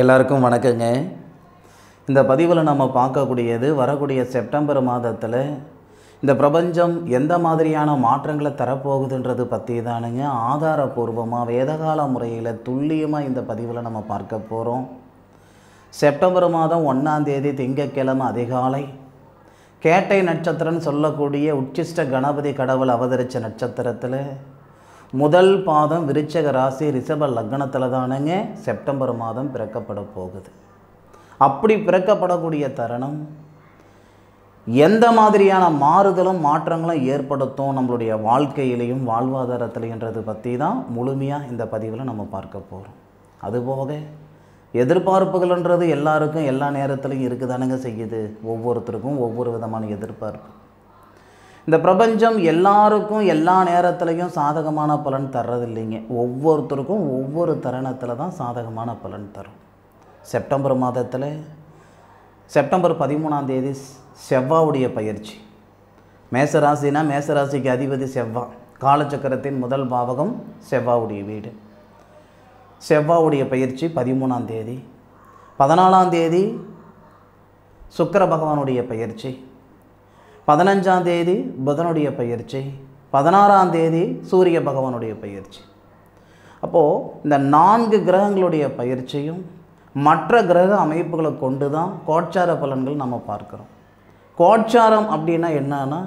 எல்லாருக்கும் வணக்கங்க. இந்த பதிவில் நம்ம பார்க்கக்கூடியது வரக்கூடிய செப்டம்பர் மாதத்தில் இந்த பிரபஞ்சம் எந்த மாதிரியான மாற்றங்களை தரப்போகுதுன்றது பற்றி தானுங்க ஆதாரபூர்வமாக வேதகால முறையில் துல்லியமாக இந்த பதிவில் நம்ம பார்க்க போகிறோம். செப்டம்பர் மாதம் 1ஆம் தேதி திங்கட்கிழமை அதிகாலை கேட்டை நட்சத்திரம்னு சொல்லக்கூடிய உச்சிஷ்ட கணபதி கடவுள் அவதரித்த நட்சத்திரத்தில் முதல் பாதம் விருச்சக ராசி ரிஷப லக்னத்தில் தானுங்க செப்டம்பர் மாதம் பிறக்கப்பட போகுது. அப்படி பிறக்கப்படக்கூடிய தருணம் எந்த மாதிரியான மாறுதலும் மாற்றங்களும் ஏற்படுத்தும் நம்மளுடைய வாழ்க்கையிலையும் வாழ்வாதாரத்திலைன்றது பற்றி தான் முழுமையாக இந்த பதிவில் நம்ம பார்க்க போகிறோம். அதுபோக எதிர்பார்ப்புகள்ன்றது எல்லாருக்கும் எல்லா நேரத்துலையும் இருக்குதானுங்க செய்யுது. ஒவ்வொருத்தருக்கும் ஒவ்வொரு விதமான எதிர்பார்ப்பு. இந்த பிரபஞ்சம் எல்லாருக்கும் எல்லா நேரத்துலையும் சாதகமான பலன் தர்றதில்லைங்க. ஒவ்வொருத்தருக்கும் ஒவ்வொரு தருணத்தில் தான் சாதகமான பலன் தரும். செப்டம்பர் மாதத்தில் செப்டம்பர் 13ஆம் தேதி செவ்வாவுடைய பயிற்சி. மேசராசினா மேசராசிக்கு அதிபதி செவ்வா. காலச்சக்கரத்தின் முதல் பாவகம் செவ்வாவுடைய வீடு. செவ்வாவுடைய பயிற்சி 13ஆம் தேதி. 14ஆம் தேதி சுக்கிர பகவானுடைய பயிற்சி. 15ஆம் தேதி புதனுடைய பயிற்சி. 16ஆம் தேதி சூரிய பகவானுடைய பயிற்சி. அப்போது இந்த 4 கிரகங்களுடைய பயிற்சியும் மற்ற கிரக அமைப்புகளை கொண்டு தான் கோட்சார பலன்கள் நம்ம பார்க்குறோம். கோட்சாரம் அப்படின்னா என்னன்னா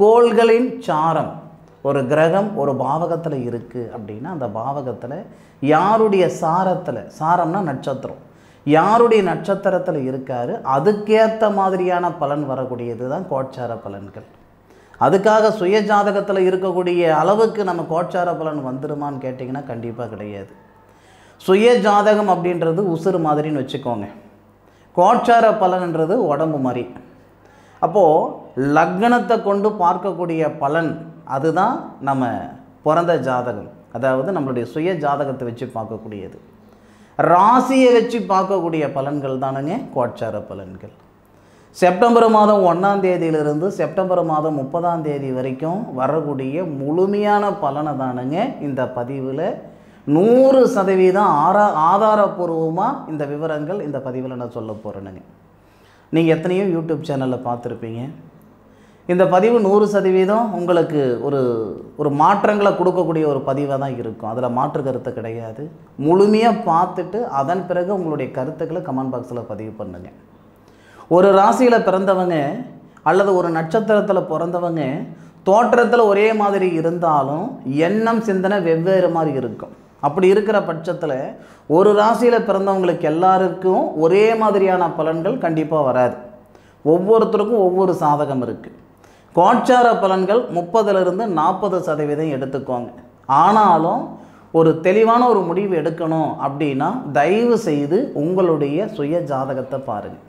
கோள்களின் சாரம். ஒரு கிரகம் ஒரு பாவகத்தில் இருக்குது அப்படின்னா அந்த பாவகத்தில் யாருடைய சாரத்தில், சாரம்னா நட்சத்திரம், யாருடைய நட்சத்திரத்தில் இருக்காரு அதுக்கேற்ற மாதிரியான பலன் வரக்கூடியது தான் கோட்சார பலன்கள். அதுக்காக சுய ஜாதகத்தில் இருக்கக்கூடிய அளவுக்கு நம்ம கோட்சார பலன் வந்துடுமான்னு கேட்டிங்கன்னா கண்டிப்பாக கிடையாது. சுய ஜாதகம் அப்படின்றது உசுறு மாதிரின்னு வச்சுக்கோங்க. கோட்சார பலன்ன்றது உடம்பு மாதிரி. அப்போது லக்னத்தை கொண்டு பார்க்கக்கூடிய பலன் அதுதான் நம்ம பிறந்த ஜாதகம், அதாவது நம்மளுடைய சுய ஜாதகத்தை வச்சு பார்க்கக்கூடியது. ராசியை வச்சு பார்க்கக்கூடிய பலன்கள் தானுங்க கோட்சார பலன்கள். செப்டம்பர் மாதம் 1ஆம் தேதியிலிருந்து செப்டம்பர் மாதம் 30ஆம் தேதி வரைக்கும் வரக்கூடிய முழுமையான பலனை தானுங்க இந்த பதிவில் 100% ஆதாரபூர்வமாக இந்த விவரங்கள் இந்த பதிவில் நான் சொல்ல போகிறேனுங்க. நீங்கள் எத்தனையோ யூடியூப் சேனலில் பார்த்துருப்பீங்க. இந்த பதிவு 100% உங்களுக்கு ஒரு மாற்றங்களை கொடுக்கக்கூடிய ஒரு பதிவாக தான் இருக்கும். அதில் மாற்று கருத்து கிடையாது. முழுமையாக பார்த்துட்டு அதன் பிறகு உங்களுடைய கருத்துக்களை கமெண்ட் பாக்ஸில் பதிவு பண்ணுங்க. ஒரு ராசியில் பிறந்தவங்க அல்லது ஒரு நட்சத்திரத்தில் பிறந்தவங்க தோற்றத்தில் ஒரே மாதிரி இருந்தாலும் எண்ணம் சிந்தனை வெவ்வேறு மாதிரி இருக்கும். அப்படி இருக்கிற பட்சத்தில் ஒரு ராசியில் பிறந்தவங்களுக்கு எல்லாருக்கும் ஒரே மாதிரியான பலன்கள் கண்டிப்பாக வராது. ஒவ்வொருத்தருக்கும் ஒவ்வொரு சாதகம் இருக்குது. கோட்சார பலன்கள் 30% 40% எடுத்துக்கோங்க. ஆனாலும் ஒரு தெளிவான ஒரு முடிவு எடுக்கணும் அப்படின்னா தயவு செய்து உங்களுடைய சுய ஜாதகத்தை பாருங்கள்.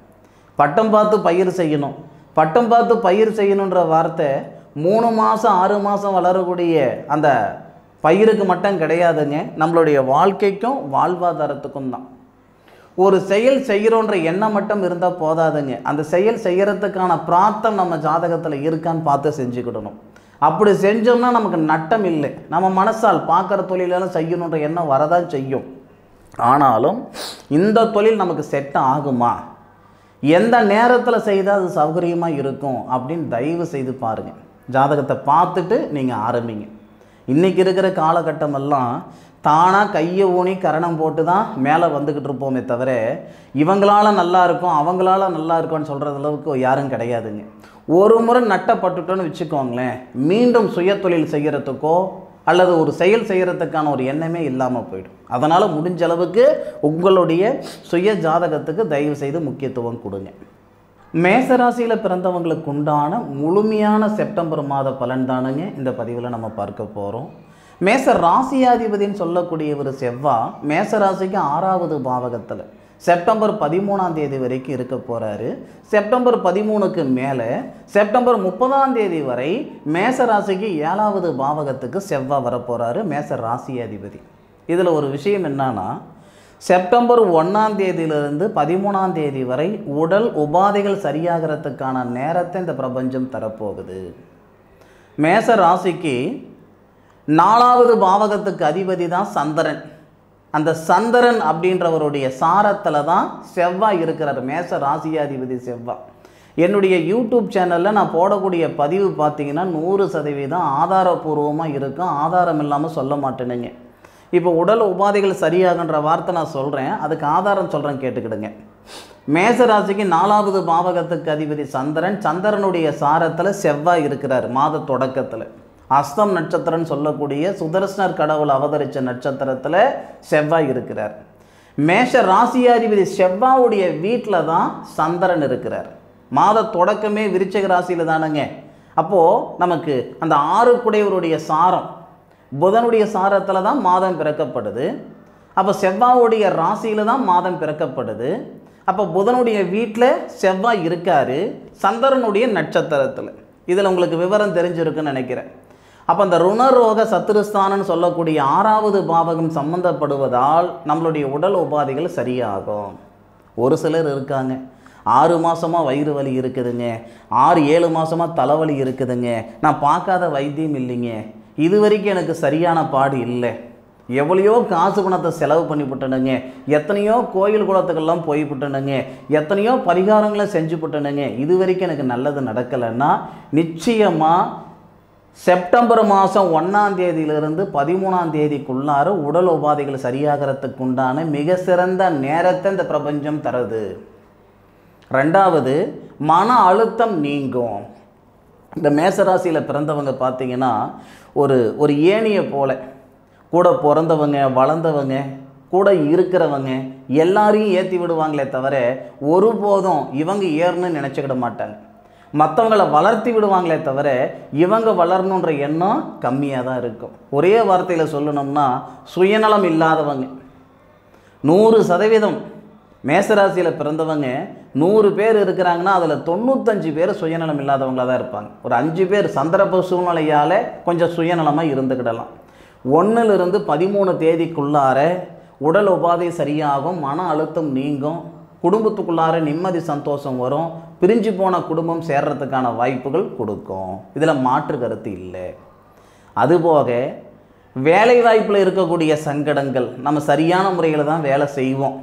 பட்டம் பார்த்து பயிர் செய்யணும், பட்டம் பார்த்து பயிர் செய்யணுன்ற வார்த்தை 3 மாதம் 6 மாதம் வளரக்கூடிய அந்த பயிருக்கு மட்டும் கிடையாதுங்க, நம்மளுடைய வாழ்க்கைக்கும் வாழ்வாதாரத்துக்கும் தான். ஒரு செயல் செய்கிறோன்ற எண்ணம் மட்டும் இருந்தால் போதாதுங்க, அந்த செயல் செய்கிறதுக்கான பிரார்த்தம் நம்ம ஜாதகத்தில் இருக்கான்னு பார்த்து செஞ்சுக்கிடணும். அப்படி செஞ்சோம்னா நமக்கு நட்டம் இல்லை. நம்ம மனசால் பார்க்குற தொழிலெல்லாம் செய்யணுன்ற எண்ணம் வரதான் செய்யும். ஆனாலும் இந்த தொழில் நமக்கு செட் ஆகுமா, எந்த நேரத்தில் செய்தால் அது சௌகரியமாக இருக்கும் அப்படின்னு தயவு செய்து பாருங்கள். ஜாதகத்தை பார்த்துட்டு நீங்கள் ஆரம்பிங்க. இன்றைக்கி இருக்கிற காலகட்டமெல்லாம் தானாக கையை ஊனி கரணம் போட்டு தான் மேலே வந்துக்கிட்டு இருப்போமே தவிர இவங்களால நல்லா இருக்கும் அவங்களால நல்லா இருக்கும்னு சொல்கிறது அளவுக்கு யாரும் கிடையாதுங்க. ஒரு முறை நட்டப்பட்டுட்டோன்னு வச்சுக்கோங்களேன், மீண்டும் சுய தொழில் செய்கிறதுக்கோ அல்லது ஒரு செயல் செய்கிறதுக்கான ஒரு எண்ணமே இல்லாமல் போயிடும். அதனால் முடிஞ்ச அளவுக்கு உங்களுடைய சுய ஜாதகத்துக்கு தயவு செய்து முக்கியத்துவம் கொடுங்க. மேசராசியில் பிறந்தவங்களுக்கு உண்டான முழுமையான செப்டம்பர் மாத பலன் தானுங்க இந்த பதிவில் நம்ம பார்க்க போகிறோம். மேச ராசியாதிபதினு சொல்லக்கூடிய ஒரு செவ்வா மேசராசிக்கு 6வது பாவகத்தில் செப்டம்பர் 13ஆம் தேதி வரைக்கும் இருக்க போகிறாரு. செப்டம்பர் 13க்கு மேலே செப்டம்பர் 30ஆம் தேதி வரை மேசராசிக்கு 7வது பாவகத்துக்கு செவ்வா வரப்போகிறாரு மேச ராசியாதிபதி. இதில் ஒரு விஷயம் என்னன்னா, செப்டம்பர் 1ஆம் தேதியிலிருந்து 13ஆம் தேதி வரை உடல் உபாதைகள் சரியாகிறதுக்கான நேரத்தை இந்த பிரபஞ்சம் தரப்போகுது. மேச ராசிக்கு 4வது பாவகத்துக்கு அதிபதி தான் சந்திரன். அந்த சந்திரன் அப்படின்றவருடைய சாரத்தில் தான் செவ்வாய் இருக்கிறார். மேச ராசியாதிபதி செவ்வாய். என்னுடைய யூடியூப் சேனலில் நான் போடக்கூடிய பதிவு பார்த்தீங்கன்னா 100% ஆதாரபூர்வமாக இருக்கும். ஆதாரம் இல்லாமல் சொல்ல மாட்டேனுங்க. இப்போ உடல் உபாதைகள் சரியாகன்ற வார்த்தை நான் சொல்கிறேன், அதுக்கு ஆதாரம் சொல்கிறேன், கேட்டுக்கிடுங்க. மேசராசிக்கு 4வது பாவகத்துக்கு அதிபதி சந்திரன், சந்திரனுடைய சாரத்தில் செவ்வாய் இருக்கிறார். மாத தொடக்கத்தில் அஸ்தம் நட்சத்திரம்னு சொல்லக்கூடிய சுதர்சனர் கடவுள் அவதரித்த நட்சத்திரத்தில் செவ்வாய் இருக்கிறார். மேஷ ராசியாதிபதி செவ்வாயுடைய வீட்டில் தான் சந்திரன் இருக்கிறார். மாத தொடக்கமே விருச்சிக ராசியில் தானுங்க. அப்போது நமக்கு அந்த 6 குடையவருடைய சாரம் புதனுடைய சாரத்தில் தான் மாதம் பிறக்கப்படுது. அப்போ செவ்வாயுடைய ராசியில் தான் மாதம் பிறக்கப்படுது. அப்போ புதனுடைய வீட்டில் செவ்வாய் இருக்கார், சந்திரனுடைய நட்சத்திரத்தில். இதில் உங்களுக்கு விவரம் தெரிஞ்சிருக்குன்னு நினைக்கிறேன். அப்போ அந்த ருணரோக சத்துருஸ்தானன்னு சொல்லக்கூடிய 6வது பாவகம் சம்பந்தப்படுவதால் நம்மளுடைய உடல் உபாதைகள் சரியாகும். ஒரு சிலர் இருக்காங்க, 6 மாதமாக வயிறு வலி இருக்குதுங்க, 6-7 மாதமாக தலைவலி இருக்குதுங்க, நான் பார்க்காத வைத்தியம் இல்லைங்க, இது வரைக்கும் எனக்கு சரியான பாடு இல்லை, எவ்வளையோ காசு பணத்தை செலவு பண்ணிவிட்டனுங்க, எத்தனையோ கோயில் குளத்துக்கெல்லாம் போய்விட்டனுங்க, எத்தனையோ பரிகாரங்களை செஞ்சு விட்டனுங்க, இது வரைக்கும் எனக்கு நல்லது நடக்கலைன்னா நிச்சயமாக செப்டம்பர் மாதம் 1ஆம் தேதியிலிருந்து 13ஆம் தேதிக்குள்ளார உடல் உபாதைகள் சரியாகிறதுக்கு உண்டான மிக சிறந்த நேரத்தை இந்த பிரபஞ்சம் தருது. 2வது, மன அழுத்தம் நீங்கும். இந்த மேசராசியில் பிறந்தவங்க பார்த்தீங்கன்னா ஒரு ஏணியை போல கூட பிறந்தவங்க, வளர்ந்தவங்க, கூட இருக்கிறவங்க எல்லாரையும் ஏற்றி விடுவாங்களே தவிர ஒருபோதும் இவங்க ஏறணும்னு நினச்சிக்கிட மாட்டாங்க. மற்றவங்களை வளர்த்தி விடுவாங்களே தவிர இவங்க வளரணுன்ற எண்ணம் கம்மியாக தான் இருக்கும். ஒரே வார்த்தையில் சொல்லணும்னா சுயநலம் இல்லாதவங்க 100%. மேசராசியில் பிறந்தவங்க 100 பேர் இருக்கிறாங்கன்னா அதில் 95 பேர் சுயநலம் இல்லாதவங்களாக தான் இருப்பாங்க. ஒரு 5 பேர் சந்தர்ப்ப சூழ்நிலையால் கொஞ்சம் சுயநலமாக இருந்துக்கிடலாம். 1லிருந்து 13 தேதிக்குள்ளார உடல் உபாதை சரியாகும், மன அழுத்தம் நீங்கும், குடும்பத்துக்குள்ளார நிம்மதி சந்தோஷம் வரும், பிரிஞ்சு போன குடும்பம் சேர்றதுக்கான வாய்ப்புகள் கொடுக்கும். இதில் மாற்று கருத்து இல்லை. அதுபோக வேலை வாய்ப்பில் இருக்கக்கூடிய சங்கடங்கள், நம்ம சரியான முறையில் தான் வேலை செய்வோம்,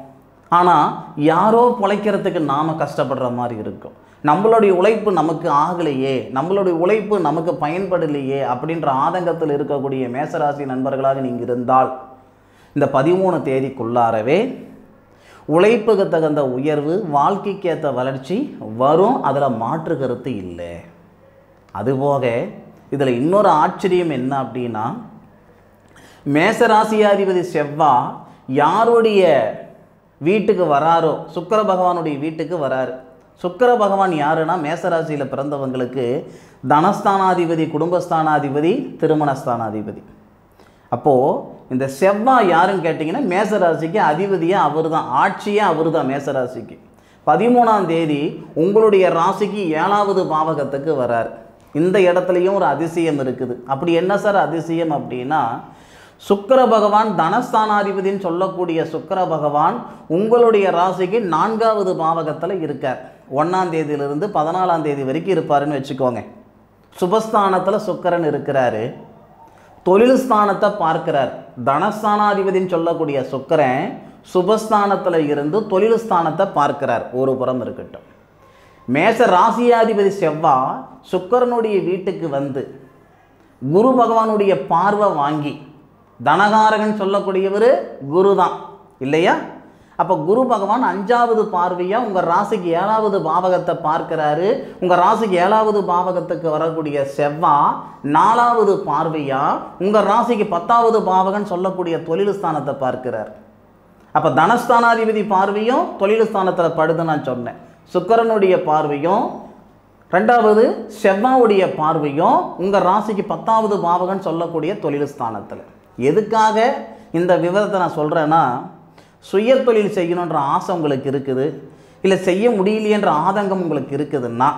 ஆனால் யாரோ பிழைக்கிறதுக்கு நாம் கஷ்டப்படுற மாதிரி இருக்கும். நம்மளுடைய உழைப்பு நமக்கு ஆகலையே, நம்மளுடைய உழைப்பு நமக்கு பயன்படலையே அப்படின்ற ஆதங்கத்தில் இருக்கக்கூடிய மேசராசி நண்பர்களாக நீங்கள் இருந்தால் இந்த 13 தேதிக்குள்ளாரவே உழைப்புக்கு தகுந்த உயர்வு, வாழ்க்கைக்கு ஏற்ற வளர்ச்சி வரும். அதில் மாற்று கருத்து இல்லை. அதுபோக இதில் இன்னொரு ஆச்சரியம் என்ன அப்படின்னா, மேசராசியாதிபதி செவ்வாய் யாருடைய வீட்டுக்கு வராரோ, சுக்கிர பகவானுடைய வீட்டுக்கு வராரு. சுக்கிர பகவான் யாருன்னா மேசராசியில் பிறந்தவங்களுக்கு தனஸ்தானாதிபதி, குடும்பஸ்தானாதிபதி, திருமணஸ்தானாதிபதி. அப்போது இந்த செவ்வாய் யாருன்னு கேட்டிங்கன்னா மேசராசிக்கு அதிபதியாக அவர் தான், ஆட்சியாக அவர் தான். மேசராசிக்கு 13ஆம் தேதி உங்களுடைய ராசிக்கு 7வது பாவகத்துக்கு வரார். இந்த இடத்துலையும் ஒரு அதிசயம் இருக்குது. அப்படி என்ன சார் அதிசயம் அப்படின்னா, சுக்கிர பகவான் தனஸ்தானாதிபதினு சொல்லக்கூடிய சுக்கிர பகவான் உங்களுடைய ராசிக்கு 4வது பாவகத்தில் இருக்கார். 1ஆம் தேதியிலிருந்து 14ஆம் தேதி வரைக்கும் இருப்பாருன்னு வச்சுக்கோங்க. சுபஸ்தானத்தில் சுக்கிரன் இருக்கிறாரு, தொழில் ஸ்தானத்தை பார்க்கிறார். தனஸ்தானாதிபதினு சொல்லக்கூடிய சுக்கிரன் சுபஸ்தானத்தில் இருந்து தொழில் ஸ்தானத்தை பார்க்கிறார். ஒரு புறம் இருக்கட்டும், மேச ராசியாதிபதி செவ்வாய் சுக்கிரனுடைய வீட்டுக்கு வந்து குரு பகவானுடைய பார்வை வாங்கி, தனகாரகன் சொல்லக்கூடியவர் குரு தான் இல்லையா? அப்போ குரு பகவான் 5வது பார்வையாக உங்கள் ராசிக்கு 7வது பாவகத்தை பார்க்கிறாரு. உங்கள் ராசிக்கு 7வது பாவகத்துக்கு வரக்கூடிய செவ்வாய் 4வது பார்வையாக உங்கள் ராசிக்கு 10வது பாவகன் சொல்லக்கூடிய தொழில் ஸ்தானத்தை பார்க்கிறார். அப்போ தனஸ்தானாதிபதி பார்வையும் தொழில் ஸ்தானத்தில் படுது நான் சொன்னேன். சுக்கிரனுடைய பார்வையும் 2வது செவ்வாயுடைய பார்வையும் உங்கள் ராசிக்கு 10வது பாவகன் சொல்லக்கூடிய தொழில் ஸ்தானத்தில். எதுக்காக இந்த விவரத்தை நான் சொல்கிறேன்னா, சுய தொழில் செய்யணுன்ற ஆசை உங்களுக்கு இருக்குது, இல்லை செய்ய முடியலையன்ற ஆதங்கம் உங்களுக்கு இருக்குதுன்னா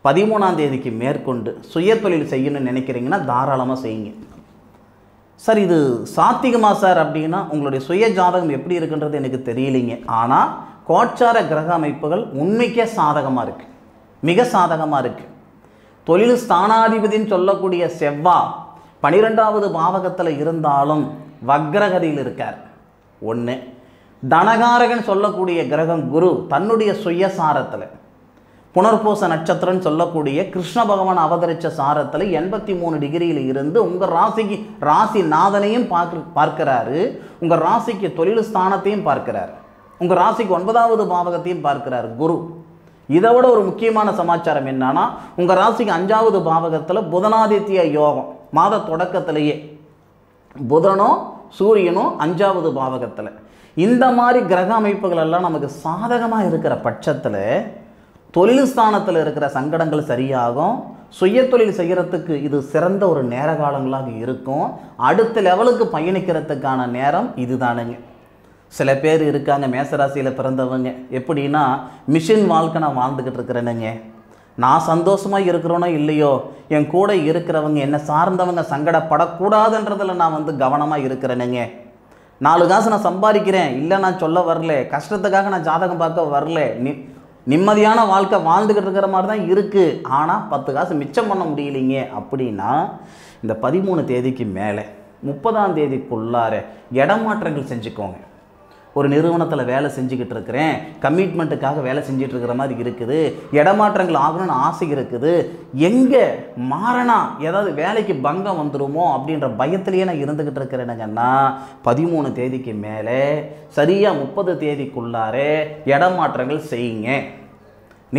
13ஆம் தேதிக்கு மேற்கொண்டு சுய தொழில் செய்யணும்னு நினைக்கிறீங்கன்னா தாராளமாக செய்யுங்க. சார் இது சாத்திகமா சார் அப்படின்னா, உங்களுடைய சுய ஜாதகம் எப்படி இருக்குன்றது எனக்கு தெரியலைங்க. ஆனால் கோச்சார கிரக அமைப்புகள் உண்மைக்கே சாதகமாக இருக்குது, மிக சாதகமாக இருக்குது. தொழில் ஸ்தானாதிபதினு சொல்லக்கூடிய செவ்வாய் 12வது பாவகத்தில் இருந்தாலும் வக்ரகதியில் இருக்கார். ஒன்று. தனகாரகன் சொல்லக்கூடிய கிரகம் குரு தன்னுடைய சுயசாரத்தில் புனர்பூச நட்சத்திரம் சொல்லக்கூடிய கிருஷ்ண பகவான் அவதரித்த சாரத்தில் 83 டிகிரியில் இருந்து உங்கள் ராசிக்கு ராசி நாதனையும் பார்க்கிறாரு, உங்கள் ராசிக்கு தொழில் ஸ்தானத்தையும் பார்க்கிறார், உங்கள் ராசிக்கு 9வது பாவகத்தையும் பார்க்கிறார் குரு. இதை விட ஒரு முக்கியமான சமாச்சாரம் என்னன்னா, உங்கள் ராசிக்கு 5வது பாவகத்தில் புதனாதித்ய யோகம் மாத தொடக்கத்திலேயே புதனும் சூரியனும் 5வது பாவகத்தில். இந்த மாதிரி கிரக அமைப்புகள் எல்லாம் நமக்கு சாதகமாக இருக்கிற பட்சத்தில் தொழில் ஸ்தானத்தில் இருக்கிற சங்கடங்கள் சரியாகும். சுய தொழில் செய்கிறதுக்கு இது சிறந்த ஒரு நேர காலங்களாக இருக்கும். அடுத்த லெவலுக்கு பயணிக்கிறதுக்கான நேரம் இதுதானுங்க. சில பேர் இருக்காங்க மேசராசியில் பிறந்தவங்க, எப்படின்னா மிஷின் வாழ்க்கை நான் வாழ்ந்துக்கிட்டு இருக்கிறேனுங்க, நான் சந்தோஷமாக இருக்கிறோனோ இல்லையோ என் கூட இருக்கிறவங்க என்னை சார்ந்தவங்க சங்கடப்படக்கூடாதுன்றதில் நான் கவனமாக இருக்கிறேனுங்க, 4 காசு நான் சம்பாதிக்கிறேன், இல்லை நான் சொல்ல வரல, கஷ்டத்துக்காக நான் ஜாதகம் பார்க்க வரல, நிம்மதியான வாழ்க்கை வாழ்ந்துக்கிட்டு இருக்கிற மாதிரி தான் இருக்குது, ஆனால் 10 காசு மிச்சம் பண்ண முடியலைங்க அப்படின்னா இந்த 13 தேதிக்கு மேலே 30ஆம் தேதிக்குள்ளார இடமாற்றங்கள் செஞ்சுக்கோங்க. ஒரு நிறுவனத்தில் வேலை செஞ்சுக்கிட்டு இருக்கிறேன், கமிட்மெண்ட்டுக்காக வேலை செஞ்சுட்டு இருக்கிற மாதிரி இருக்குது, இடமாற்றங்கள் ஆகணும்னு ஆசை இருக்குது, எங்கே மாறனா ஏதாவது வேலைக்கு பங்கம் வந்துடுமோ அப்படின்ற பயத்திலேயே நான் இருந்துக்கிட்டு இருக்கிறேனுங்கன்னா 13 தேதிக்கு மேலே சரியாக 30 தேதிக்குள்ளாரே இடமாற்றங்கள் செய்யுங்க.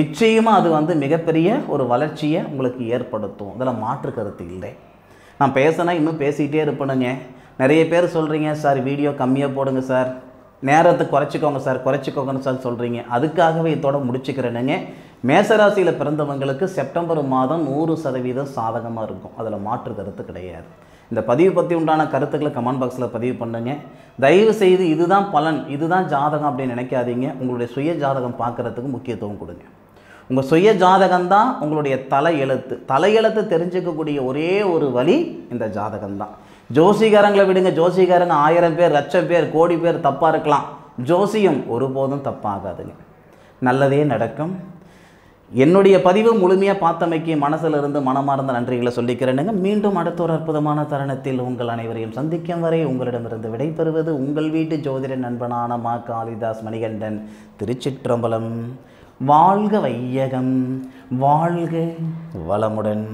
நிச்சயமாக அது மிகப்பெரிய ஒரு வளர்ச்சியை உங்களுக்கு ஏற்படுத்தும். அதில் மாற்று கருத்து இல்லை. நான் பேசினா இன்னும் பேசிகிட்டே இருப்பேனுங்க. நிறைய பேர் சொல்கிறீங்க சார் வீடியோ கம்மியாக போடுங்க சார், நேரத்தை குறைச்சிக்கோங்க சார் குறைச்சிக்கோங்கன்னு சார் சொல்கிறீங்க. அதுக்காகவே இதோட முடிச்சுக்கிறேனுங்க. மேசராசியில் பிறந்தவங்களுக்கு செப்டம்பர் மாதம் 100% சாதகமாக இருக்கும். அதில் மாற்று கருத்து கிடையாது. இந்த பதிவு பற்றி உண்டான கருத்துக்களை கமெண்ட் பாக்ஸில் பதிவு பண்ணுங்க. தயவு செய்து இதுதான் பலன் இதுதான் ஜாதகம் அப்படின்னு நினைக்காதீங்க. உங்களுடைய சுய ஜாதகம் பார்க்குறதுக்கு முக்கியத்துவம் கொடுங்க. உங்கள் சுய ஜாதகம்தான் உங்களுடைய தலையெழுத்து தெரிஞ்சுக்கக்கூடிய ஒரே ஒரு வழி இந்த ஜாதகம்தான். ஜோசிகாரங்களை விடுங்க, ஜோசிகாரங்க 1000 பேர் 1,00,000 பேர் கோடி பேர் தப்பாக இருக்கலாம், ஜோசியம் ஒருபோதும் தப்பாகாதுங்க, நல்லதே நடக்கும். என்னுடைய பதிவு முழுமையாக பார்த்தமைக்கு மனசில் இருந்து மனமார்ந்த நன்றிகளை சொல்லிக்கிறேனுங்க. மீண்டும் அடுத்த ஒரு அற்புதமான தருணத்தில் உங்கள் அனைவரையும் சந்திக்கும் வரை உங்களிடமிருந்து விடைபெறுவது உங்கள் வீட்டு ஜோதிட நண்பனான மா காளிதாஸ் மணிகண்டன். திருச்சிற்றம்பலம். வாழ்க வையகம், வாழ்க வளமுடன்.